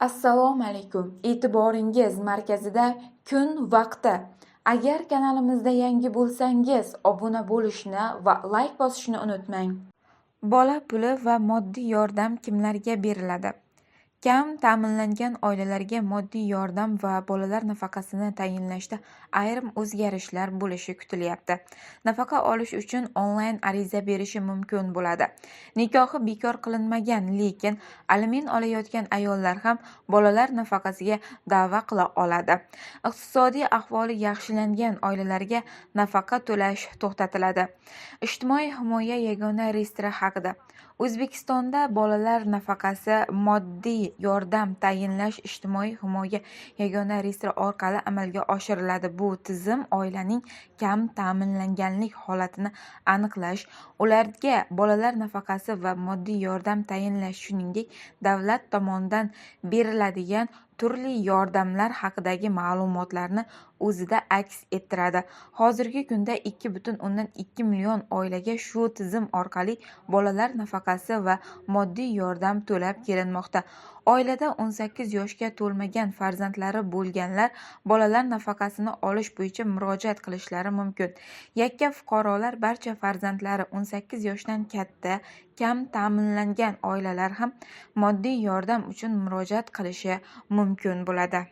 Assalomu alaykum. E'tiboringiz markazida kun vaqti. Agar kanalimizda yangi bo'lsangiz, obuna bo'lishni va like bosishni unutmang. Bola puli va moddiy yordam kimlarga beriladi? Kam ta'minlangan oilalarga moddiy yordam va bolalar nafaqasini tayinlashda ayrim o'zgarishlar bo'lishi kutilyapti. Nafaqa olish uchun onlayn ariza berishi mumkin bo'ladi. Nikohi bekor qilinmagan, lekin aliment olayotgan ayollar ham bolalar nafaqasiga da'vo qila oladi. Iqtisodiy ahvoli yaxshilangan oilalarga nafaqa to'lash to'xtatiladi. Ijtimoiy himoya yagona reyestri haqida. O'zbekistonda bolalar nafaqasi moddiy yordam tayinlash ijtimoiy himoya yagona reyestri orqali amalga oshiriladi. Bu tizim oilaning kam ta'minlanganlik holatini aniqlash, ularga bolalar nafaqasi va moddiy yordam tayinlash, shuningdek davlat tomonidan beriladigan turli yordamlar haqidagi ma'lumotlarni o'zida aks ettiradi. Hozirgi kunda 2,2 million oilaga shu tizim orqali bolalar nafaqasi va moddiy yordam to'lab kelinmoqda. Oilada 18 yoshga to'lmagan farzandlari bo'lganlar bolalar nafaqasini olish bo'yicha murojaat qilishlari mumkin. Yakka fuqarolar barcha farzandlari 18 yoshdan katta, kam ta'minlangan oilalar ham moddiy yordam uchun murojaat qilishi mumkin bo'ladi.